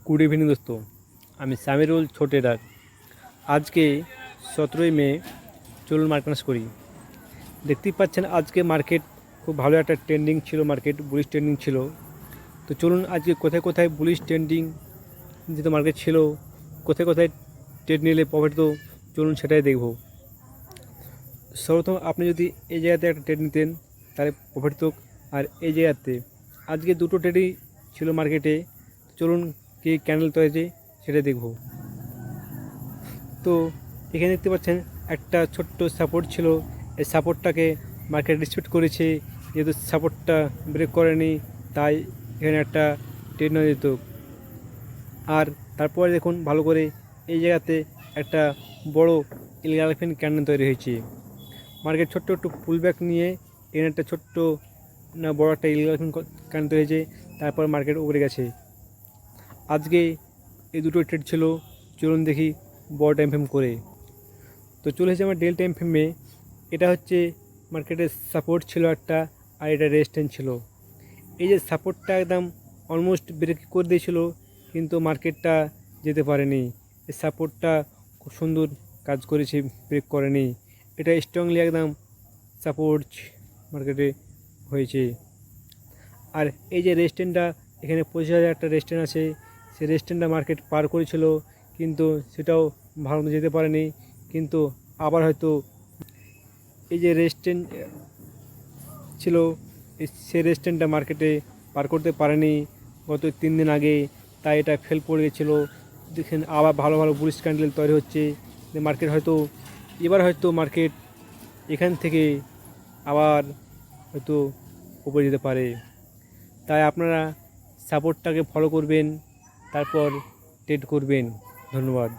Good evening দোস্ত, আমি সামিরুল ছোটেদার। আজকে 17ই মে, চলুন মার্কেট করি। দেখতেই পাচ্ছেন আজকে মার্কেট খুব ভালো একটা ট্রেন্ডিং ছিল, মার্কেট বুলিশ ট্রেন্ডিং ছিল। তো চলুন আজকে কোথায় কোথায় বুলিশ ট্রেন্ডিং যেহেতু মার্কেট ছিল, কোথায় কোথায় ট্রেড নিলে প্রফিট, তো চলুন সেটাই দেখব। সর্বপ্রথম আপনি যদি এই জায়গাতে একটা ট্রেড নিতেন তাহলে প্রফিট তো, আর এই জায়গাতে আজকে দুটো ট্রেডই ছিল মার্কেটে। চলুন কি ক্যান্ডেল তৈরি সেটা দেখব। তো এখানে দেখতে পাচ্ছেন একটা ছোট্ট সাপোর্ট ছিল, এই সাপোর্টটাকে মার্কেট রেসপেক্ট করেছে। যেহেতু সাপোর্টটা ব্রেক করেনি তাই এখানে একটা ট্রেড নেওয়া যেত। আর তারপরে দেখুন ভালো করে এই জায়গাতে একটা বড় এলিফ্যান্ট ক্যান্ডেল তৈরি হয়েছে। মার্কেট ছোট্ট একটু পুলব্যাক নিয়ে এখানে একটা ছোট্ট না বড় একটা এলিফ্যান্ট ক্যান্ডেল তৈরি হয়েছে, তারপর মার্কেট উপরে গেছে। আজকে এই দুটো ট্রেড ছিল, চলুন দেখি বড় টাইম ফ্রেম করে। তো চলে এসেছে আমার ডেল টাইম ফ্রেমে। এটা হচ্ছে মার্কেটের সাপোর্ট ছিল একটা, আর এটা রেজিস্ট্যান্স ছিল। এই যে সাপোর্টটা একদম অলমোস্ট ব্রেক করে দিয়েছিল, কিন্তু মার্কেটটা যেতে পারেনি। এই সাপোর্টটা খুব সুন্দর কাজ করেছে, ব্রেক করেনি। এটা স্ট্রংলি একদম সাপোর্ট মার্কেটে হয়েছে। আর এই যে রেজিস্ট্যান্সটা, এখানে 25,000 একটা রেজিস্ট্যান্স আছে, সেই রেজিস্ট্যান্সটা মার্কেট পার করেছিল, কিন্তু সেটাও ভালো মতো যেতে পারেনি। কিন্তু আবার হয়তো এই যে রেজিস্ট্যান্স ছিল, সেই রেজিস্ট্যান্সটা মার্কেটে পার করতে পারেনি গত 3 দিন আগে, তাই এটা ফেল পড়ে গেছিলো। দেখেন আবার ভালো ভালো বুলিশ ক্যান্ডেল তৈরি হচ্ছে। মার্কেট হয়তো এবার হয়তো মার্কেট এখান থেকে আবার হয়তো উপরে যেতে পারে। তাই আপনারা সাপোর্টটাকে ফলো করবেন, তারপর ট্রেড করবেন। ধন্যবাদ।